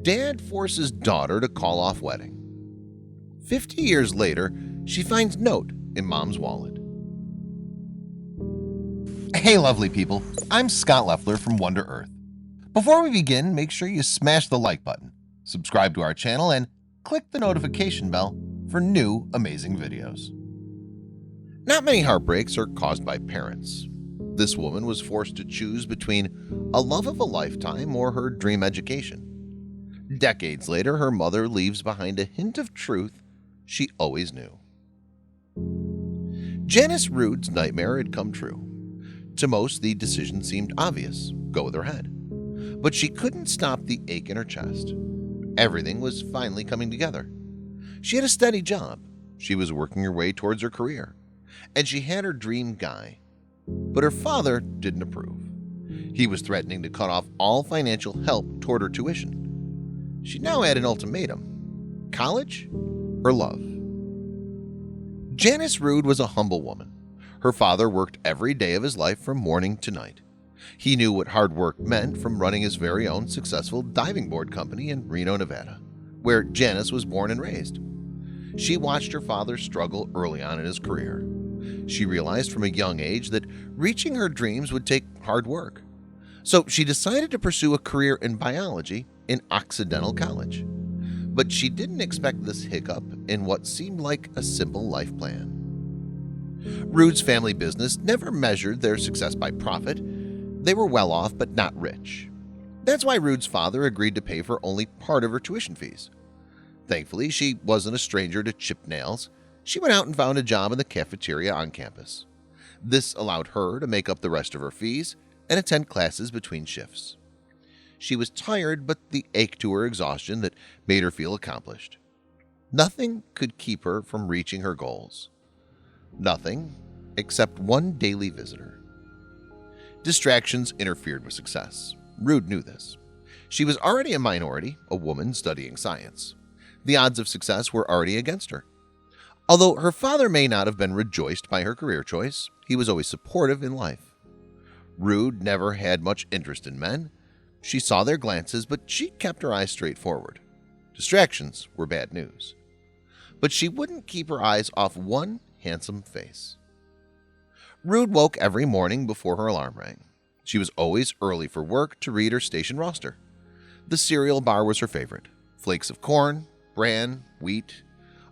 Dad forces daughter to call off wedding. 50 years later, she finds note in Mom's wallet. Hey lovely people, I'm Scott Leffler from Wonder Earth. Before we begin, make sure you smash the like button, subscribe to our channel, and click the notification bell for new amazing videos. Not many heartbreaks are caused by parents. This woman was forced to choose between a love of a lifetime or her dream education. Decades later, her mother leaves behind a hint of truth she always knew. Janice Rood's nightmare had come true. To most, the decision seemed obvious, go with her head. But she couldn't stop the ache in her chest. Everything was finally coming together. She had a steady job, she was working her way towards her career, and she had her dream guy. But her father didn't approve. He was threatening to cut off all financial help toward her tuition. She now had an ultimatum: college or love. Janice Rood was a humble woman. Her father worked every day of his life from morning to night. He knew what hard work meant from running his very own successful diving board company in Reno, Nevada, where Janice was born and raised. She watched her father struggle early on in his career. She realized from a young age that reaching her dreams would take hard work. So she decided to pursue a career in biology in Occidental College. But she didn't expect this hiccup in what seemed like a simple life plan. Rood's family business never measured their success by profit. They were well off but not rich. That's why Rood's father agreed to pay for only part of her tuition fees. Thankfully, she wasn't a stranger to chipped nails. She went out and found a job in the cafeteria on campus. This allowed her to make up the rest of her fees and attend classes between shifts. She was tired, but the ache to her exhaustion that made her feel accomplished. Nothing could keep her from reaching her goals. Nothing except one daily visitor. Distractions interfered with success. Rood knew this. She was already a minority, a woman studying science. The odds of success were already against her. Although her father may not have been rejoiced by her career choice, he was always supportive in life. Rood never had much interest in men. She saw their glances, but she kept her eyes straight forward. Distractions were bad news. But she wouldn't keep her eyes off one handsome face. Rood woke every morning before her alarm rang. She was always early for work to read her station roster. The cereal bar was her favorite. Flakes of corn, bran, wheat,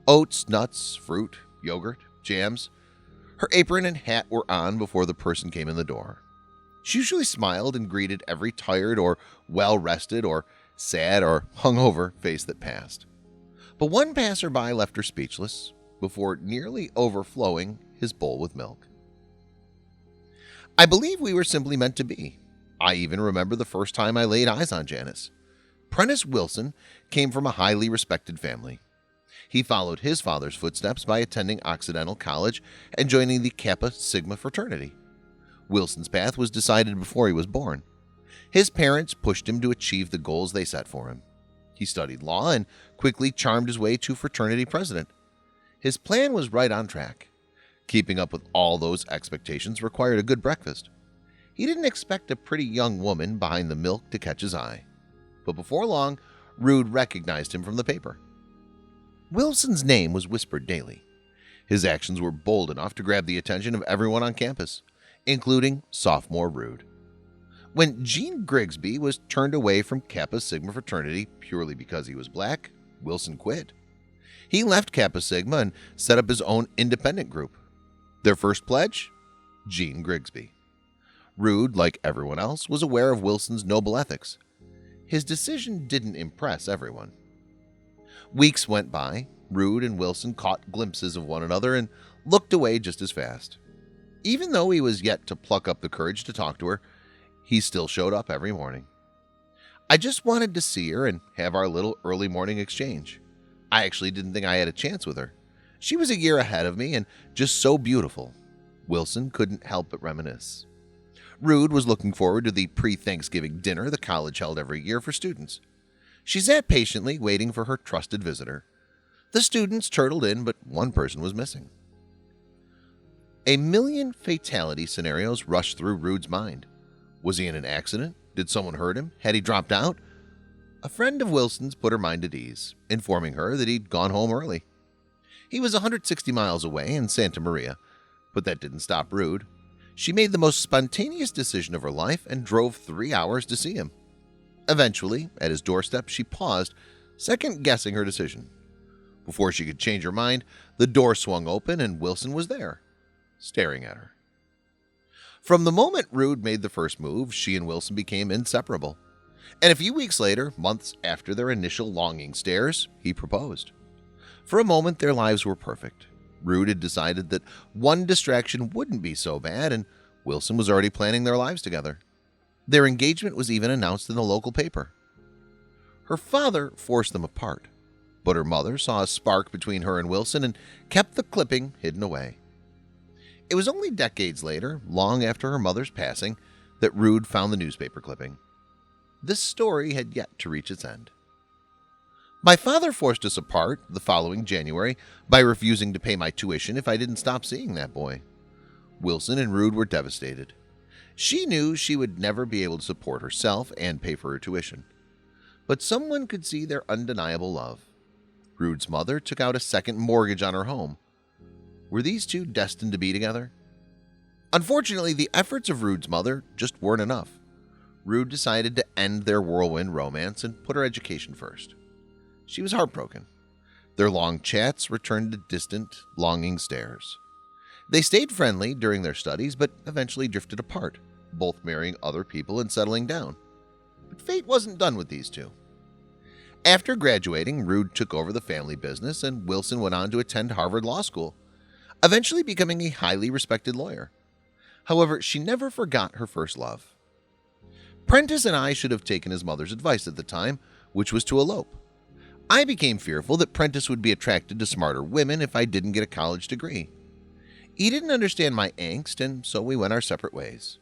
oats, nuts, fruit, yogurt, jams. Her apron and hat were on before the person came in the door. She usually smiled and greeted every tired or well-rested or sad or hungover face that passed. But one passerby left her speechless before nearly overflowing his bowl with milk. I believe we were simply meant to be. I even remember the first time I laid eyes on Janice. Prentice Wilson came from a highly respected family. He followed his father's footsteps by attending Occidental College and joining the Kappa Sigma fraternity. Wilson's path was decided before he was born. His parents pushed him to achieve the goals they set for him. He studied law and quickly charmed his way to fraternity president. His plan was right on track. Keeping up with all those expectations required a good breakfast. He didn't expect a pretty young woman behind the milk to catch his eye. But before long, Rood recognized him from the paper. Wilson's name was whispered daily. His actions were bold enough to grab the attention of everyone on campus, including sophomore Rood. When Gene Grigsby was turned away from Kappa Sigma fraternity purely because he was black, Wilson quit. He left Kappa Sigma and set up his own independent group. Their first pledge? Gene Grigsby. Rood, like everyone else, was aware of Wilson's noble ethics. His decision didn't impress everyone. Weeks went by. Rood and Wilson caught glimpses of one another and looked away just as fast. Even though he was yet to pluck up the courage to talk to her, he still showed up every morning. I just wanted to see her and have our little early morning exchange. I actually didn't think I had a chance with her. She was a year ahead of me and just so beautiful. Wilson couldn't help but reminisce. Rood was looking forward to the pre-Thanksgiving dinner the college held every year for students. She sat patiently waiting for her trusted visitor. The students turtled in, but one person was missing. A million fatality scenarios rushed through Rood's mind. Was he in an accident? Did someone hurt him? Had he dropped out? A friend of Wilson's put her mind at ease, informing her that he'd gone home early. He was 160 miles away in Santa Maria, but that didn't stop Rude. She made the most spontaneous decision of her life and drove 3 hours to see him. Eventually, at his doorstep, she paused, second-guessing her decision. Before she could change her mind, the door swung open and Wilson was there, staring at her. From the moment Rude made the first move, she and Wilson became inseparable. And a few weeks later, months after their initial longing stares, he proposed. For a moment, their lives were perfect. Rude had decided that one distraction wouldn't be so bad, and Wilson was already planning their lives together. Their engagement was even announced in the local paper. Her father forced them apart, but her mother saw a spark between her and Wilson and kept the clipping hidden away. It was only decades later, long after her mother's passing, that Rude found the newspaper clipping. This story had yet to reach its end. My father forced us apart the following January by refusing to pay my tuition if I didn't stop seeing that boy. Wilson and Rude were devastated. She knew she would never be able to support herself and pay for her tuition. But someone could see their undeniable love. Rude's mother took out a second mortgage on her home. Were these two destined to be together? Unfortunately, the efforts of Rude's mother just weren't enough. Rude decided to end their whirlwind romance and put her education first. She was heartbroken. Their long chats returned to distant, longing stares. They stayed friendly during their studies, but eventually drifted apart, both marrying other people and settling down. But fate wasn't done with these two. After graduating, Rude took over the family business, and Wilson went on to attend Harvard Law School, eventually becoming a highly respected lawyer. However, she never forgot her first love. Prentice and I should have taken his mother's advice at the time, which was to elope. I became fearful that Prentice would be attracted to smarter women if I didn't get a college degree. He didn't understand my angst, and so we went our separate ways.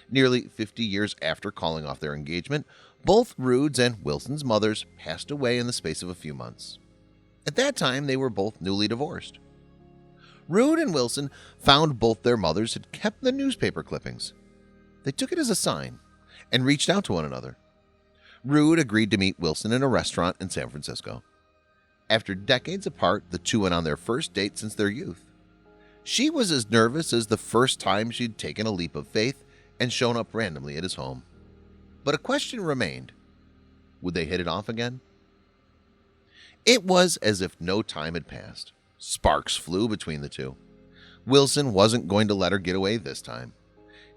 Nearly 50 years after calling off their engagement, both Rude's and Wilson's mothers passed away in the space of a few months. At that time, they were both newly divorced. Rude and Wilson found both their mothers had kept the newspaper clippings. They took it as a sign and reached out to one another. Rude agreed to meet Wilson in a restaurant in San Francisco. After decades apart, the two went on their first date since their youth. She was as nervous as the first time she'd taken a leap of faith and shown up randomly at his home. But a question remained. Would they hit it off again? It was as if no time had passed. Sparks flew between the two. Wilson wasn't going to let her get away this time.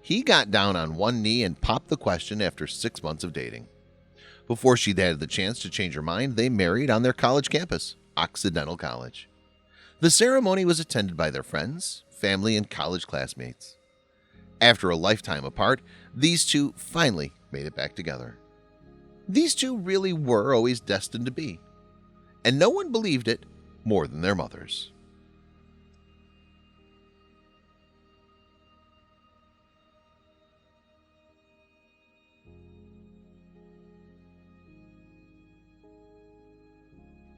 He got down on one knee and popped the question after 6 months of dating. Before she'd had the chance to change her mind, they married on their college campus, Occidental College. The ceremony was attended by their friends, family, and college classmates. After a lifetime apart, these two finally made it back together. These two really were always destined to be, and no one believed it more than their mothers.